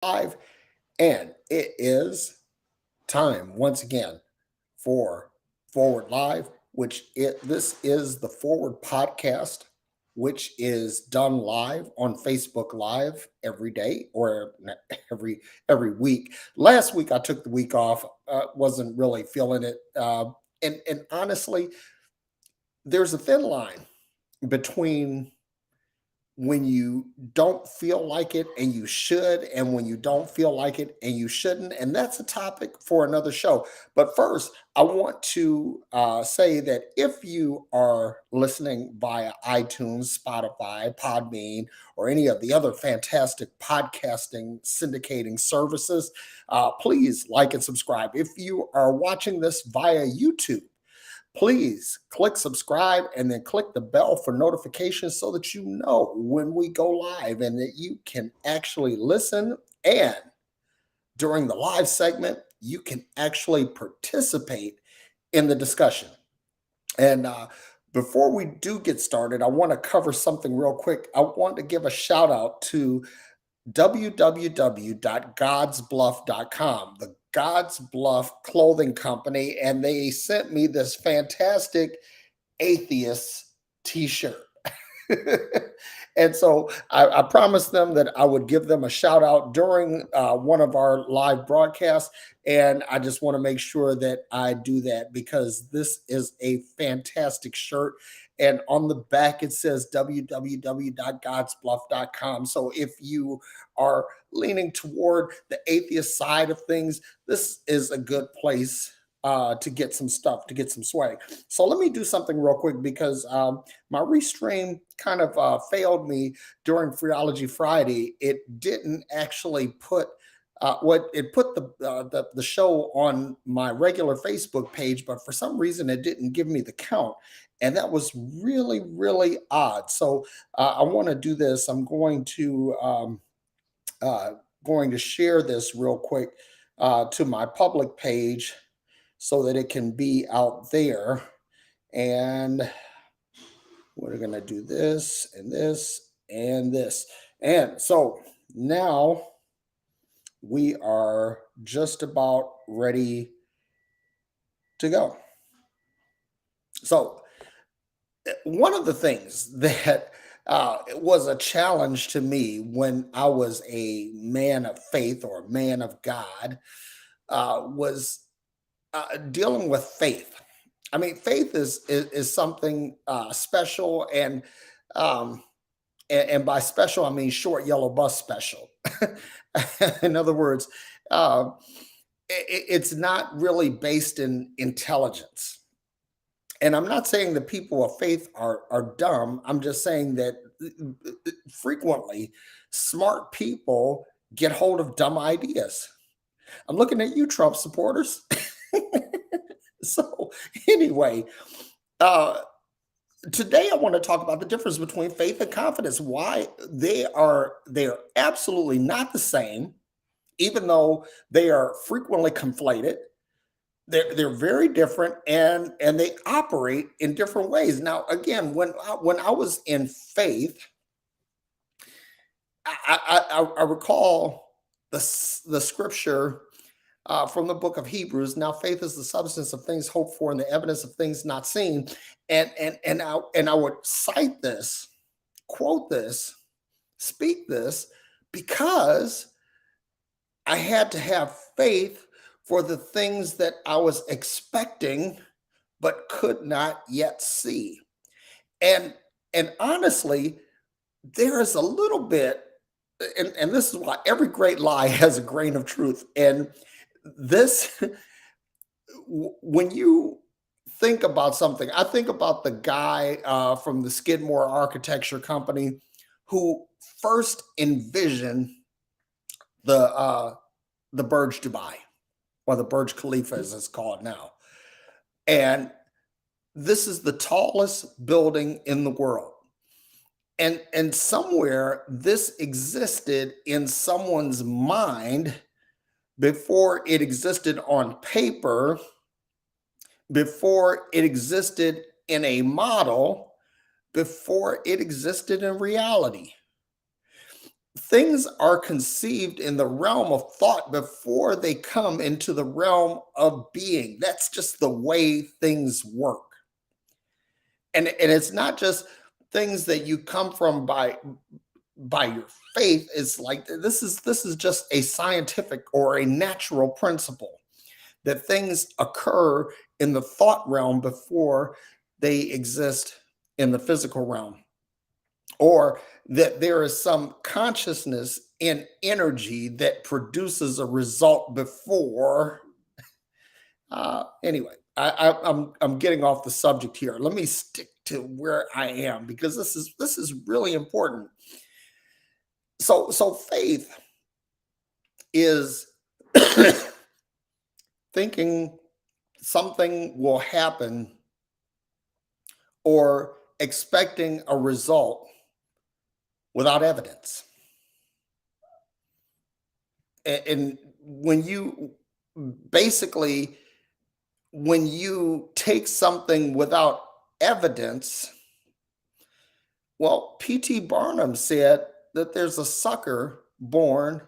Live, and it is time once again for Forward Live, this is the Forward podcast, which is done live on Facebook Live every day or every every week. Last week I took the week off, wasn't really feeling it, and honestly, there's a thin line between when you don't feel like it and you should, and when you don't feel like it and you shouldn't. And that's a topic for another show. But first, I want to say that if you are listening via iTunes, Spotify, Podbean, or any of the other fantastic podcasting syndicating services, please like and subscribe. If you are watching this via YouTube, please click subscribe and then click the bell for notifications so that you know when we go live and that you can actually listen. And during the live segment, you can actually participate in the discussion. And before we do get started, I want to cover something real quick. I want to give a shout out to www.godsbluff.com, the God's Bluff clothing company, and they sent me this fantastic atheist t-shirt. And so I promised them that I would give them a shout out during one of our live broadcasts. And I just want to make sure that I do that because this is a fantastic shirt. And on the back, it says www.godsbluff.com. So if you are leaning toward the atheist side of things, this is a good place to get some stuff, to get some swag. So let me do something real quick because my restream kind of failed me during Freology Friday. It didn't actually put what it put the show on my regular Facebook page, but for some reason it didn't give me the count, and that was really odd. So I want to do this. I'm uh, going to share this real quick to my public page so that it can be out there. And we're going to do this and this and this. And so now we are just about ready to go. So, one of the things that was a challenge to me when I was a man of faith or a man of God was dealing with faith. I mean, faith is something special, um, and by special I mean short yellow bus special. In other words, uh, it's not really based in intelligence. And I'm not saying that people of faith are dumb. I'm just saying that frequently smart people get hold of dumb ideas. I'm looking at you, Trump supporters. So anyway, uh, today I want to talk about the difference between faith and confidence. Why they're absolutely not the same, even though they are frequently conflated. They're very different, and they operate in different ways. Now, again, when I was in faith, I recall the scripture from the book of Hebrews. Now, faith is the substance of things hoped for and the evidence of things not seen. And I would cite this, quote this, speak this, because I had to have faith for the things that I was expecting but could not yet see. And and honestly, there is a little bit, and this is why every great lie has a grain of truth. And this, when you think about something, I think about the guy from the Skidmore Architecture Company who first envisioned the uh, the Burj Dubai, or the Burj Khalifa as it's called now. And this is the tallest building in the world. And somewhere this existed in someone's mind before it existed on paper, before it existed in a model, before it existed in reality. things are conceived in the realm of thought before they come into the realm of being. That's just the way things work. And it's not just things that you come from by your faith. It's like this is just a scientific or a natural principle that things occur in the thought realm before they exist in the physical realm, or that there is some consciousness and energy that produces a result before. Anyway, I'm getting off the subject here. Let me stick to where I am because this is really important. So faith is thinking something will happen or expecting a result without evidence. And when you basically, when you take something without evidence, well, P.T. Barnum said that there's a sucker born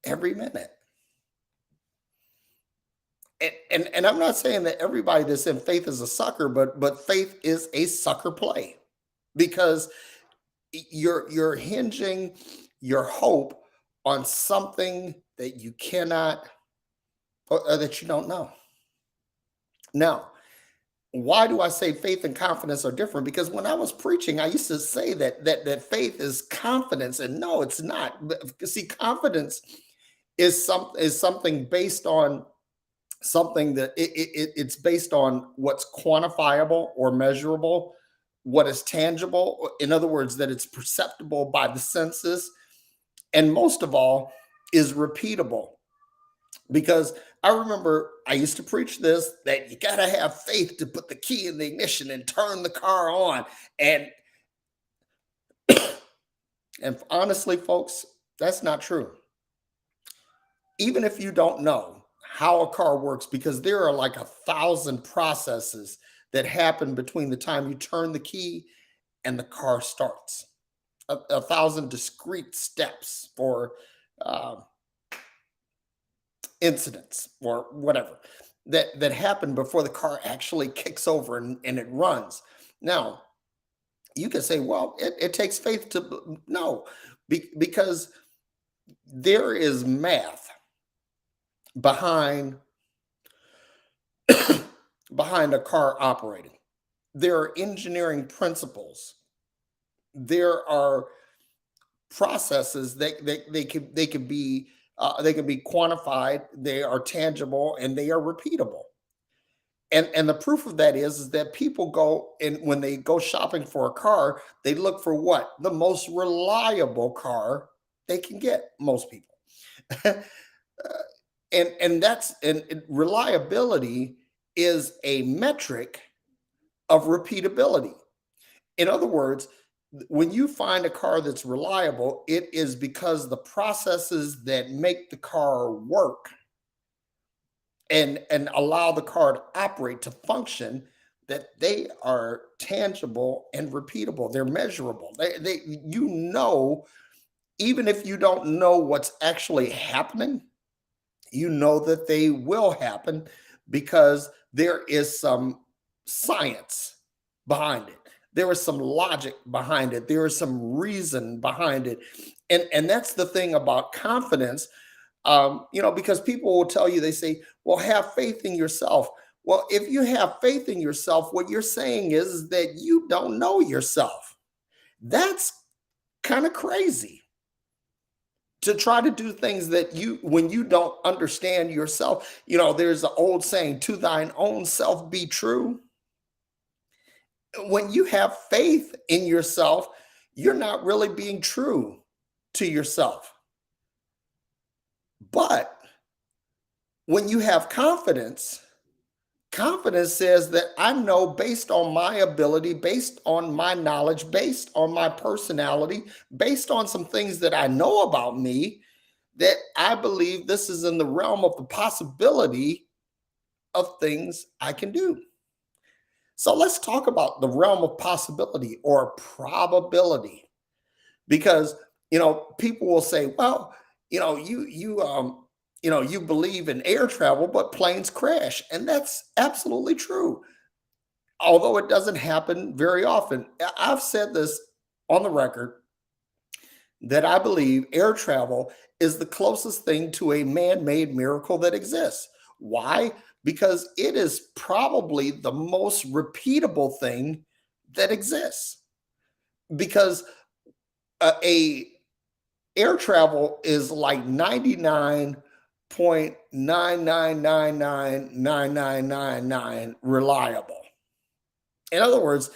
every minute. And I'm not saying that everybody that's in faith is a sucker, but faith is a sucker play because you're hinging your hope on something that you cannot, or that you don't know. Now, why do I say faith and confidence are different? Because when I was preaching, I used to say that faith is confidence, and no, it's not. See, confidence is something based on something that it's based on what's quantifiable or measurable, what is tangible. In other words, that it's perceptible by the senses, and most of all, is repeatable. Because I remember I used to preach this, that you got to have faith to put the key in the ignition and turn the car on. And and honestly, folks, that's not true. Even if you don't know how a car works, because there are like 1,000 processes that happen between the time you turn the key and the car starts. 1,000 discrete steps for uh, incidents or whatever that happen before the car actually kicks over and it runs. Now, you can say, well, it takes faith to no, because there is math behind behind a car operating. There are engineering principles. There are processes that they can be quantified. They are tangible and they are repeatable. And the proof of that is that people go, and when they go shopping for a car, they look for what? The most reliable car they can get, most people. And that's and reliability is a metric of repeatability. In other words, when you find a car that's reliable, it is because the processes that make the car work and allow the car to operate, to function, that they are tangible and repeatable. They're measurable. They you know, even if you don't know what's actually happening, you know that they will happen because there is some science behind it. There is some logic behind it. There is some reason behind it. And that's the thing about confidence. Because people will tell you, they say, well, have faith in yourself. Well, if you have faith in yourself, what you're saying is that you don't know yourself. That's kind of crazy to try to do things that when you don't understand yourself. There's an old saying, to thine own self be true. When you have faith in yourself, you're not really being true to yourself. But when you have confidence, confidence says that I know, based on my ability, based on my knowledge, based on my personality, based on some things that I know about me, that I believe this is in the realm of the possibility of things I can do. So let's talk about the realm of possibility or probability, because People will say, well, you believe in air travel, but planes crash. And that's absolutely true. Although it doesn't happen very often. I've said this on the record that I believe air travel is the closest thing to a man made miracle that exists. Why? Because it is probably the most repeatable thing that exists. Because a air travel is like 99.9999999 reliable. In other words,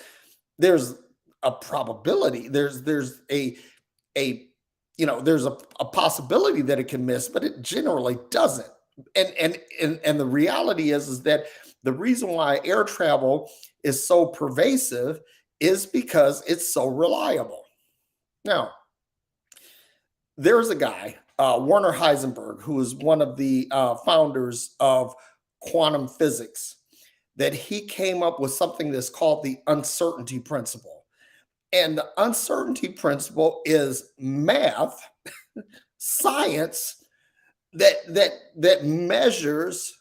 there's a probability, a there's a possibility that it can miss, but it generally doesn't. And the reality is that the reason why air travel is so pervasive is because it's so reliable. Now, there's a guy, Werner Heisenberg, who is one of the founders of quantum physics, that he came up with something that's called the uncertainty principle. And the uncertainty principle is math, science that measures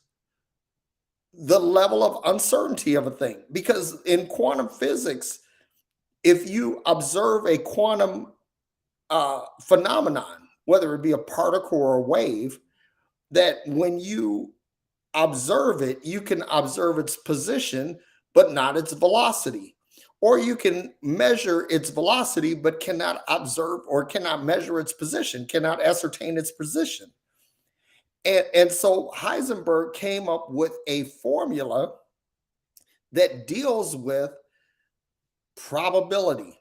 the level of uncertainty of a thing. Because in quantum physics, if you observe a quantum phenomenon, whether it be a particle or a wave, that when you observe it, you can observe its position, but not its velocity. Or you can measure its velocity, but cannot observe or cannot measure its position, cannot ascertain its position. And so Heisenberg came up with a formula that deals with probability,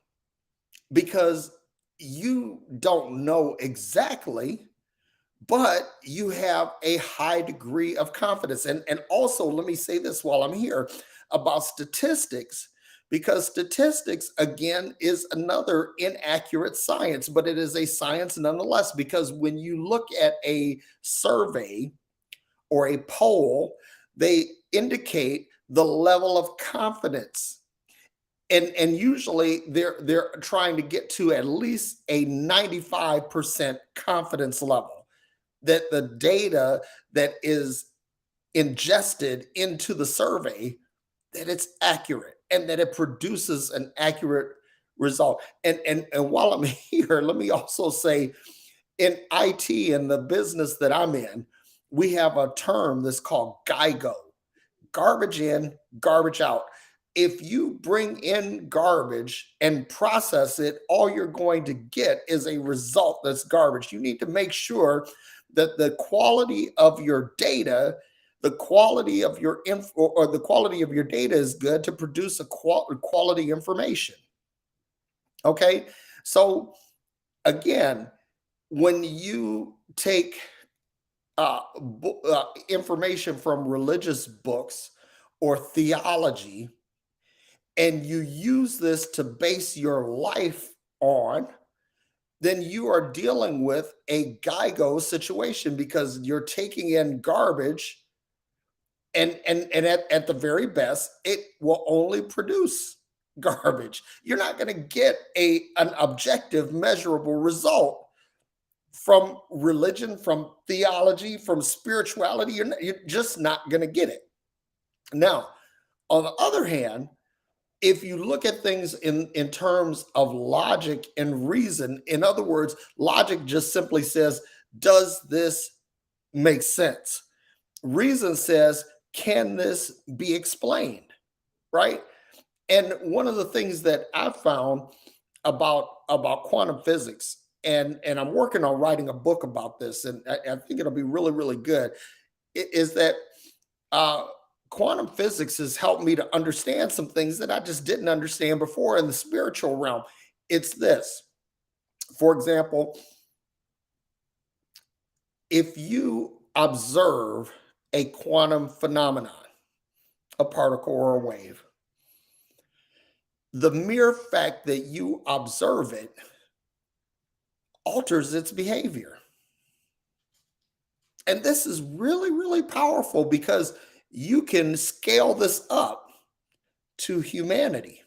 because you don't know exactly, but you have a high degree of confidence. And also, let me say this while I'm here about statistics, because statistics, again, is another inaccurate science, but it is a science nonetheless. Because when you look at a survey or a poll, they indicate the level of confidence. And usually they're trying to get to at least a 95% confidence level that the data that is ingested into the survey, that it's accurate and that it produces an accurate result. And while I'm here, let me also say, in IT and the business that I'm in, we have a term that's called GIGO: garbage in, garbage out. If you bring in garbage and process it, all you're going to get is a result that's garbage. You need to make sure that the quality of your data, the quality of your info, or the quality of your data is good to produce a quality information. Okay. So again, when you take information from religious books or theology, and you use this to base your life on, then you are dealing with a GIGO situation, because you're taking in garbage, and at the very best, it will only produce garbage. You're not going to get an objective, measurable result from religion, from theology, from spirituality. You're just not going to get it. Now, on the other hand, if you look at things in terms of logic and reason, in other words, logic just simply says, does this make sense? Reason says, can this be explained? Right? And one of the things that I've found about quantum physics, and I'm working on writing a book about this, and I think it'll be really, really good, is that uh, quantum physics has helped me to understand some things that I just didn't understand before in the spiritual realm. It's this. For example, if you observe a quantum phenomenon, a particle or a wave, the mere fact that you observe it alters its behavior. And this is really, really powerful, because you can scale this up to humanity.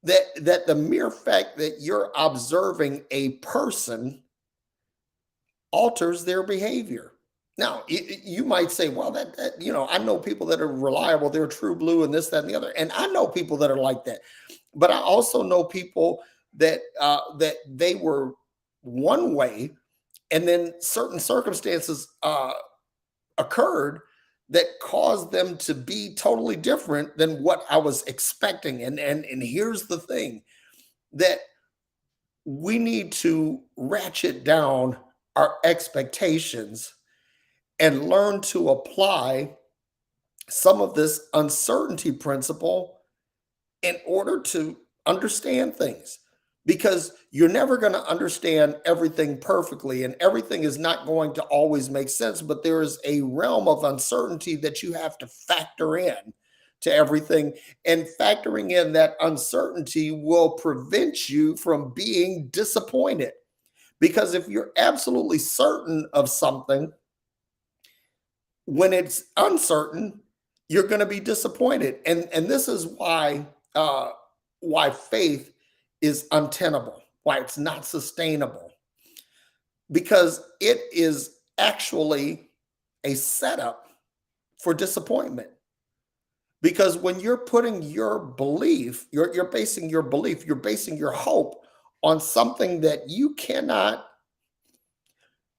that the mere fact that you're observing a person alters their behavior. Now, you might say, well, I know people that are reliable, they're true blue, and this, that, and the other. And I know people that are like that. But I also know people that they were one way, and then certain circumstances occurred that caused them to be totally different than what I was expecting. And here's the thing, that we need to ratchet down our expectations and learn to apply some of this uncertainty principle in order to understand things, because you're never going to understand everything perfectly and everything is not going to always make sense, but there is a realm of uncertainty that you have to factor in to everything, and factoring in that uncertainty will prevent you from being disappointed, because if you're absolutely certain of something, when it's uncertain, you're going to be disappointed. And this is why faith is untenable, why it's not sustainable, because it is actually a setup for disappointment. Because when you're putting your belief, you're basing your belief, you're basing your hope on something that you cannot,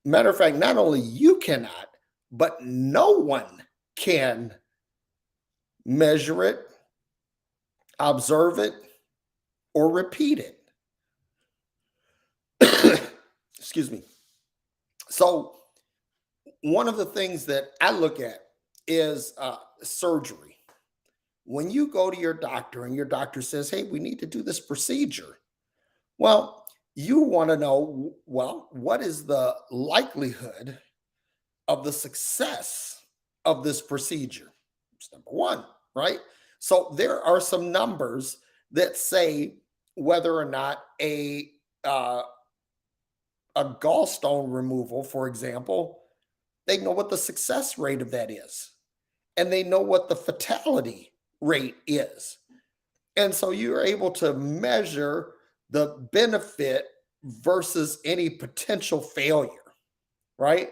matter of fact, not only you cannot, but no one can measure it, observe it, or repeat it. Excuse me. So, one of the things that I look at is surgery. When you go to your doctor and your doctor says, hey, we need to do this procedure, well, you want to know, well, what is the likelihood of the success of this procedure? It's number one, right? So there are some numbers that say whether or not a gallstone removal, for example, they know what the success rate of that is, and they know what the fatality rate is. And so you're able to measure the benefit versus any potential failure, right?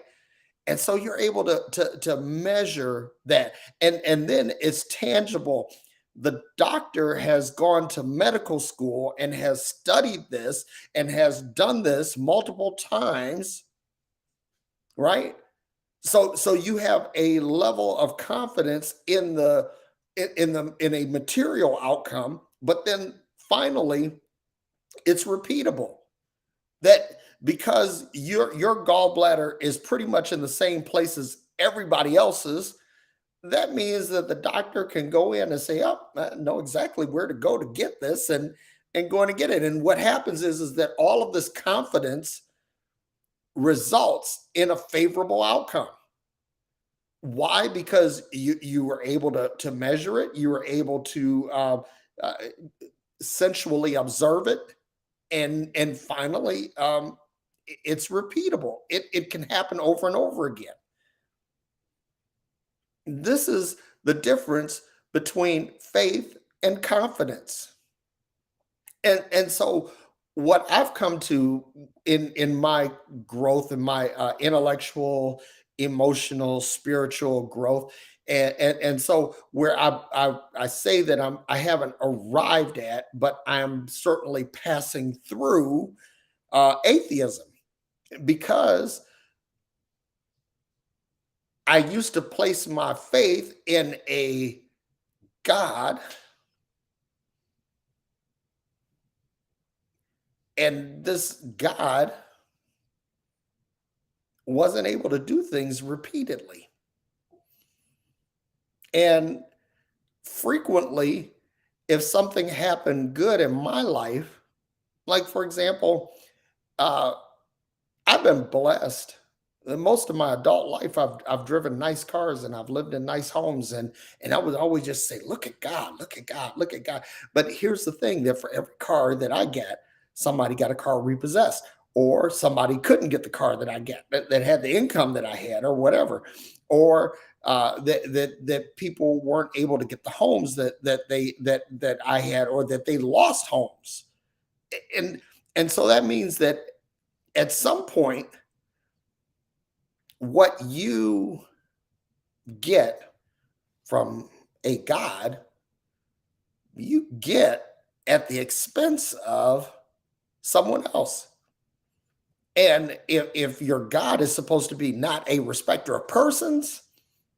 And so you're able to measure that, and then it's tangible. The doctor has gone to medical school and has studied this and has done this multiple times, right? So you have a level of confidence in in a material outcome, but then finally it's repeatable. That because your gallbladder is pretty much in the same place as everybody else's, that means that the doctor can go in and say, "Oh, I know exactly where to go to get this," and going to get it. And what happens is that all of this confidence results in a favorable outcome. Why? Because you were able to measure it, you were able to uh, sensually observe it, and finally, it's repeatable. It can happen over and over again. This is the difference between faith and confidence. And so what I've come to in my growth, in my intellectual, emotional, spiritual growth, and so where I say that I haven't arrived at, but I'm certainly passing through atheism, because I used to place my faith in a God, and this God wasn't able to do things repeatedly. And frequently, if something happened good in my life, like for example, uh, I've been blessed. Most of my adult life, I've driven nice cars and I've lived in nice homes, and I would always just say, "Look at God, look at God, look at God." But here's the thing: that for every car that I get, somebody got a car repossessed, or somebody couldn't get the car that I get that had the income that I had, or whatever, or that people weren't able to get the homes that I had, or that they lost homes. And so that means that at some point, what you get from a God, you get at the expense of someone else. And if your God is supposed to be not a respecter of persons,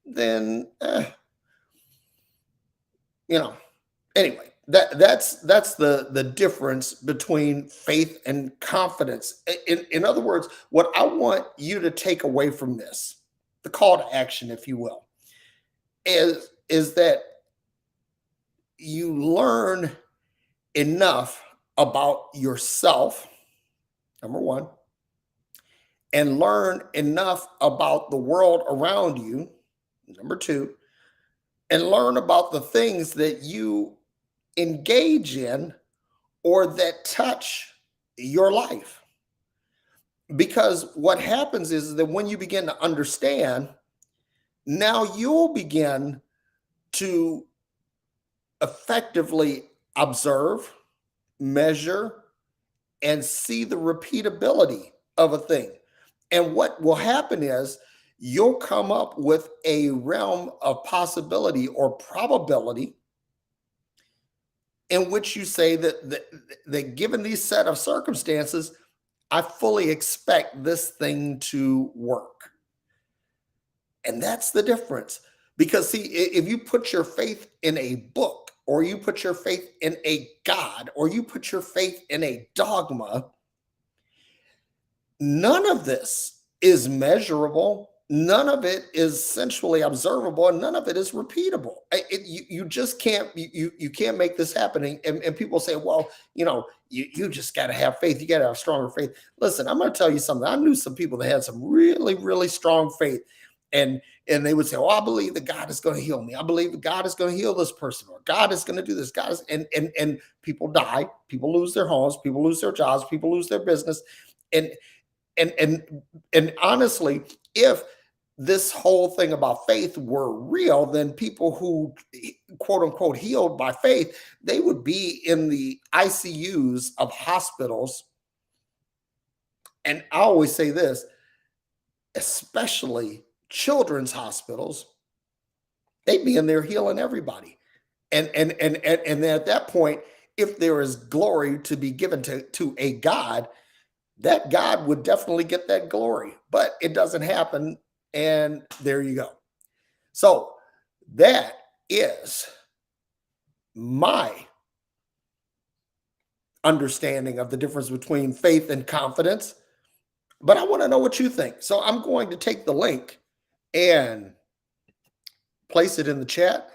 then you know. Anyway, that's the difference between faith and confidence. In other words, what I want you to take away from this, the call to action, if you will, is that you learn enough about yourself, number one, and learn enough about the world around you, number two, and learn about the things that you engage in or that touch your life. Because what happens is that when you begin to understand, now you'll begin to effectively observe, measure, and see the repeatability of a thing. And what will happen is you'll come up with a realm of possibility or probability in which you say that given these set of circumstances, I fully expect this thing to work. And that's the difference. Because, see, if you put your faith in a book, or you put your faith in a God, or you put your faith in a dogma, none of this is measurable. None of it is sensually observable, and none of it is repeatable. You just can't you can't make this happen. And people say, well, you just got to have faith. You got to have stronger faith. Listen, I'm going to tell you something. I knew some people that had some really, really strong faith, and they would say, "Oh, I believe that God is going to heal me. I believe that God is going to heal this person, or God is going to do this. God is," and people die, people lose their homes, people lose their jobs, people lose their business, and and and and honestly, if this whole thing about faith were real, then people who quote unquote healed by faith, they would be in the ICUs of hospitals. And I always say this, especially children's hospitals, they'd be in there healing everybody. And then at that point, if there is glory to be given to a God, that God would definitely get that glory, but it doesn't happen. And there you go. So that is my understanding of the difference between faith and confidence. But I want to know what you think. So I'm going to take the link and place it in the chat,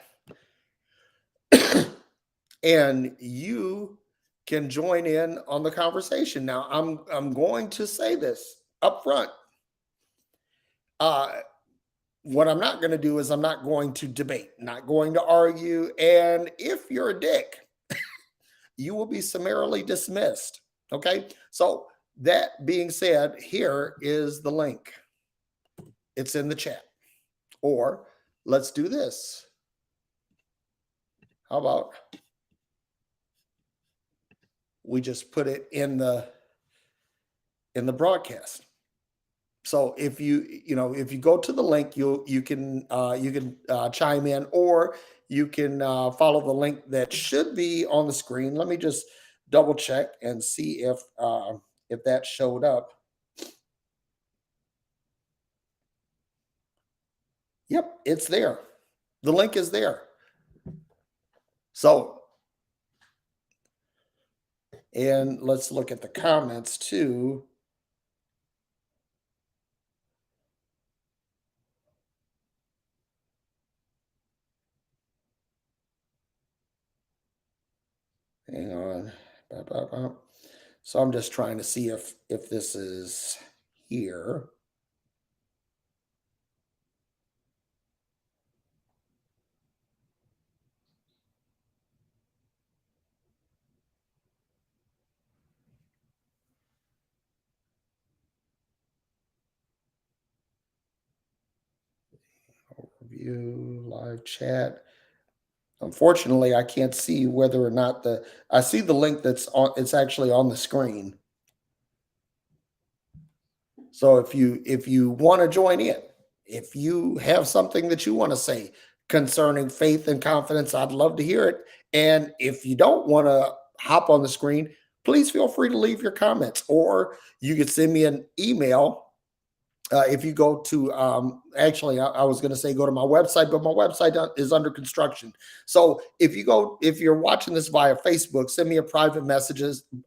and you can join in on the conversation. Now, I'm going to say this up front. What I'm not going to do is I'm not going to debate, not going to argue. And if you're a dick, you will be summarily dismissed. Okay. So, that being said, here is the link. It's in the chat. Or let's do this. How about we just put it in the broadcast? So if if you go to the link, you can chime in, or you can follow the link that should be on the screen. Let me just double check and see if that showed up. Yep, it's there. The link is there. So, and let's look at the comments too. Hang on. So I'm just trying to see if this is here. View live chat. Unfortunately, I can't see whether or not I see the link that's on, it's actually on the screen. So if you want to join in, if you have something that you want to say concerning faith and confidence, I'd love to hear it. And if you don't want to hop on the screen, please feel free to leave your comments, or you could send me an email. If you go to, actually, I was going to say go to my website, but my website is under construction. So if you're watching this via Facebook, send me a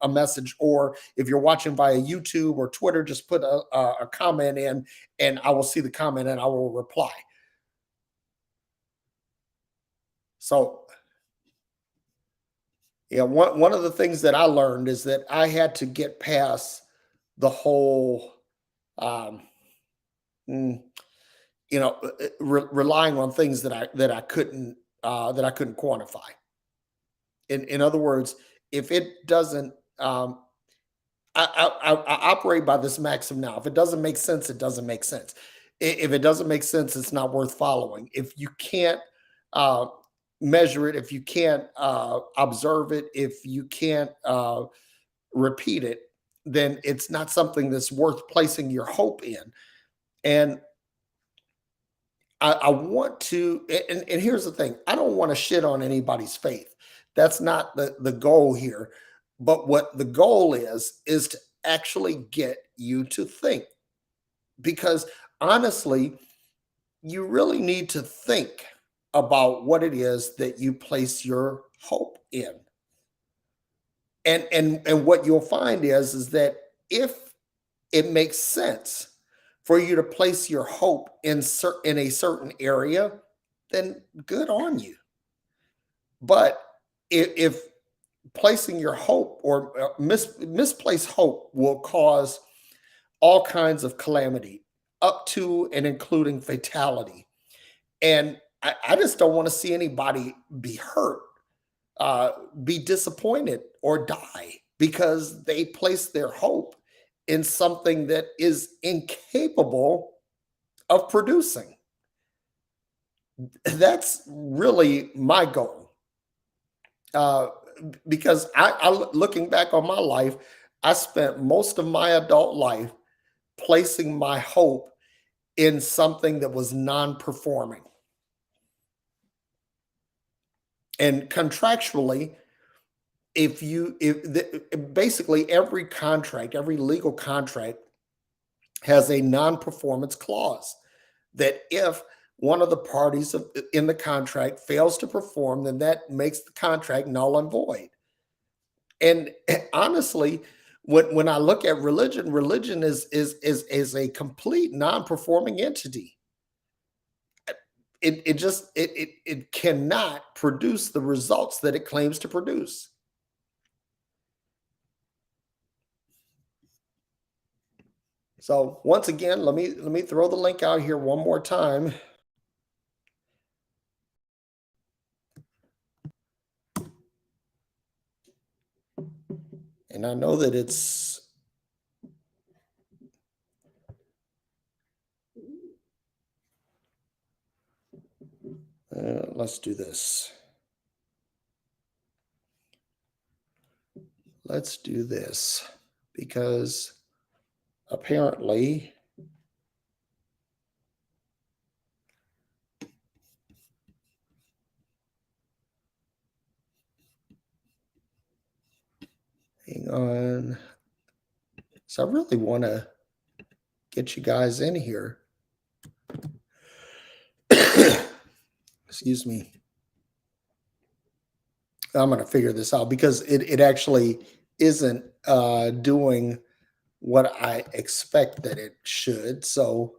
message, or if you're watching via YouTube or Twitter, just put a comment in, and I will see the comment and I will reply. So yeah, one of the things that I learned is that I had to get past the whole, um, mm, relying on things that I couldn't quantify. In other words, if it doesn't, I operate by this maxim now. If it doesn't make sense, it doesn't make sense. If it doesn't make sense, it's not worth following. If you can't uh, measure it, if you can't observe it, if you can't repeat it, then it's not something that's worth placing your hope in. And I want to, and here's the thing: I don't want to shit on anybody's faith. That's not the goal here. But what the goal is to actually get you to think. Because honestly, you really need to think about what it is that you place your hope in. And what you'll find is that if it makes sense for you to place your hope in a certain area, then good on you. But if placing your hope or misplaced hope will cause all kinds of calamity, up to and including fatality, and I just don't want to see anybody be hurt, uh, be disappointed, or die because they place their hope in something that is incapable of producing. That's really my goal. Uh, because looking back on my life, I spent most of my adult life placing my hope in something that was non-performing. And contractually, basically every contract, every legal contract has a non-performance clause that if one of the parties in the contract fails to perform, then that makes the contract null and void. And honestly, when I look at religion, religion is a complete non-performing entity. It cannot produce the results that it claims to produce. So once again, let me throw the link out here one more time. And I know that let's do this. Let's do this because apparently hang on. So I really want to get you guys in here. Excuse me. I'm going to figure this out because it actually isn't doing what I expect that it should. So,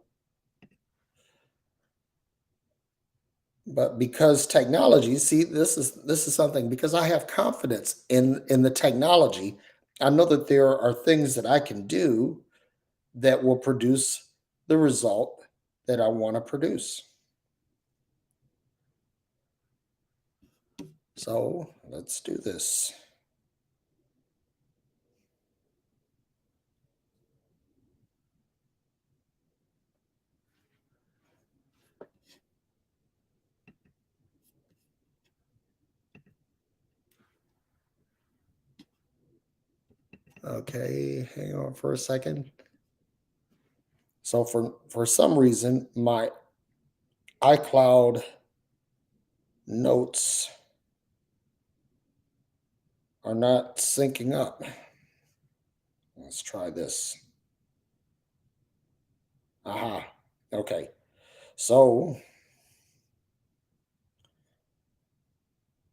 but because technology, see, this is something because I have confidence in the technology. I know that there are things that I can do that will produce the result that I want to produce. So let's do this. Okay, hang on for a second. So for some reason, my iCloud notes are not syncing up. Let's try this. Aha. Okay. So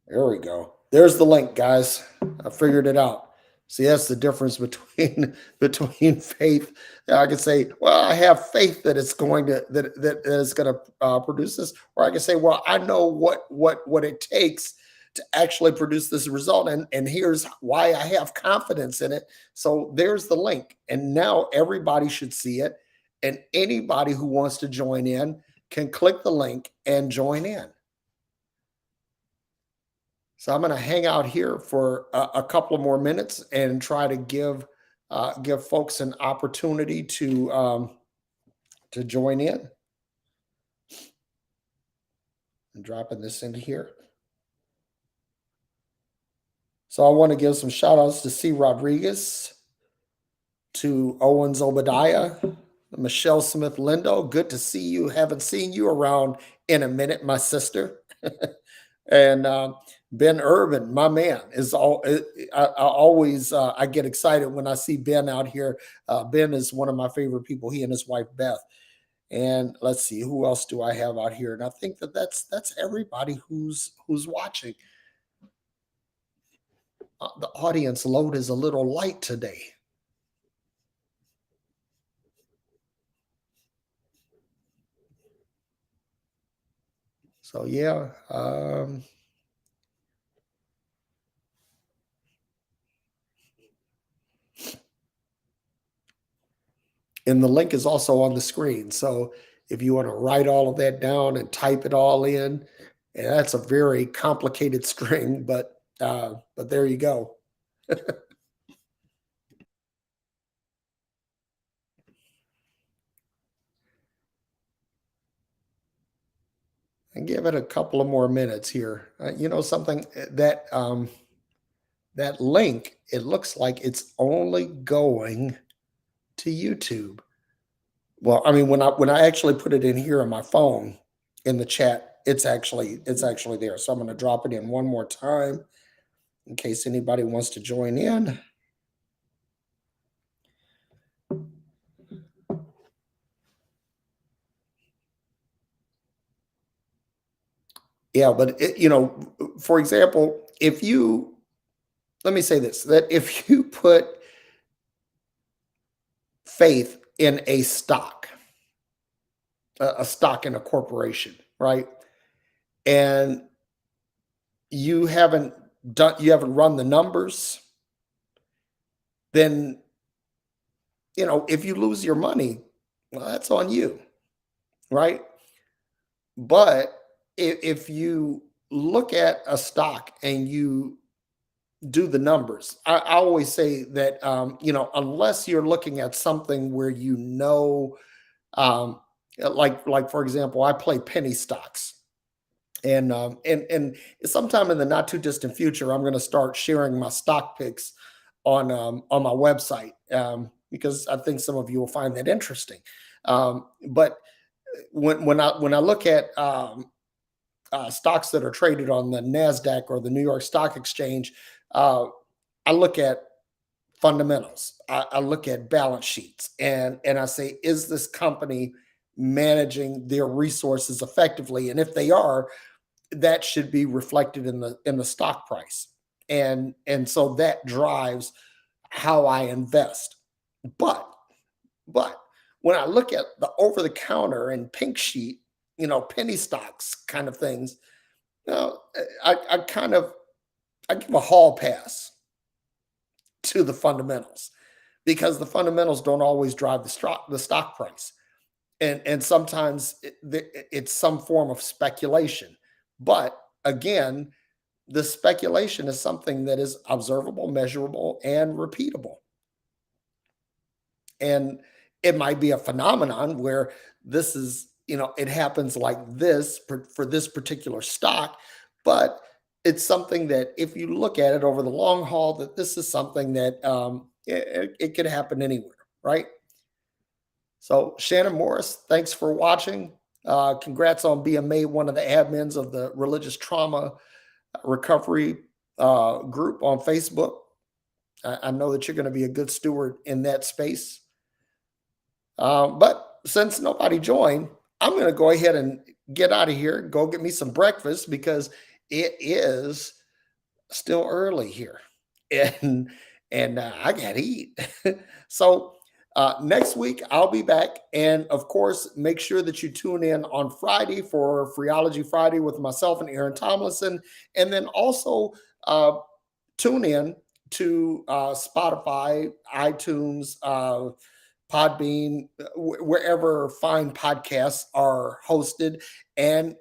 there we go. There's the link, guys. I figured it out. See, that's the difference between between faith. I can say, well, I have faith that it's going to that it's going to produce this, or I can say, well, I know what it takes to actually produce this result, and here's why I have confidence in it. So there's the link, and now everybody should see it, and anybody who wants to join in can click the link and join in. So I'm going to hang out here for a couple of more minutes and try to give folks an opportunity to join in. And dropping this into here. So I want to give some shout outs to C. Rodriguez, to Owens Obadiah, Michelle Smith Lindo. Good to see you. Haven't seen you around in a minute, my sister. And Ben Urban, my man, is all. I always I get excited when I see Ben out here. Ben is one of my favorite people. He and his wife Beth. And let's see, who else do I have out here? And I think that's everybody who's watching. The audience load is a little light today. So yeah. And the link is also on the screen. So if you want to write all of that down and type it all in, and that's a very complicated string, but there you go. And give it a couple of more minutes here. You know something that link, it looks like it's only going to YouTube. Well, I mean, when I actually put it in here on my phone in the chat, it's actually there. So I'm going to drop it in one more time in case anybody wants to join in. Yeah, but for example, if you let me say this, that if you put faith in a stock, a stock in a corporation, right? And you haven't run the numbers, then if you lose your money, well, that's on you, right? But if you look at a stock and you do the numbers, I always say that unless you're looking at something where um, like for example, I play penny stocks. And sometime in the not too distant future, I'm going to start sharing my stock picks on my website, because I think some of you will find that interesting. But when I look at stocks that are traded on the Nasdaq or the New York Stock Exchange, uh, I look at fundamentals. I look at balance sheets, and I say, is this company managing their resources effectively? And if they are, that should be reflected in the stock price. And so that drives how I invest. But but when I look at the over the counter and pink sheet, penny stocks kind of things, I give a hall pass to the fundamentals, because the fundamentals don't always drive the stock price. And sometimes it's some form of speculation. But again, the speculation is something that is observable, measurable, and repeatable. And it might be a phenomenon where it happens like this for this particular stock, but it's something that if you look at it over the long haul, that this is something that It could happen anywhere, right? So, Shannon Morris, thanks for watching. Congrats on being made one of the admins of the religious trauma recovery group on Facebook. I know that you're going to be a good steward in that space. But since nobody joined, I'm going to go ahead and get out of here, go get me some breakfast because it is still early here, and I gotta eat. So next week I'll be back, and of course, make sure that you tune in on Friday for Phreology Friday with myself and Aaron Tomlinson, and then also uh, tune in to Spotify, iTunes, Podbean, wherever fine podcasts are hosted, and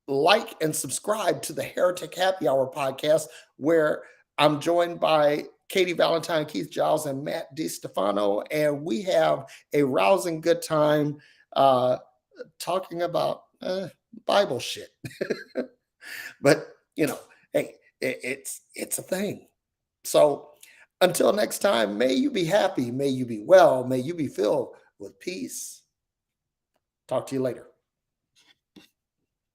like and subscribe to the Heretic Happy Hour podcast, where I'm joined by Katie Valentine, Keith Giles, and Matt DiStefano. And we have a rousing good time uh, talking about Bible shit. But, hey, it's a thing. So until next time, may you be happy, may you be well, may you be filled with peace. Talk to you later.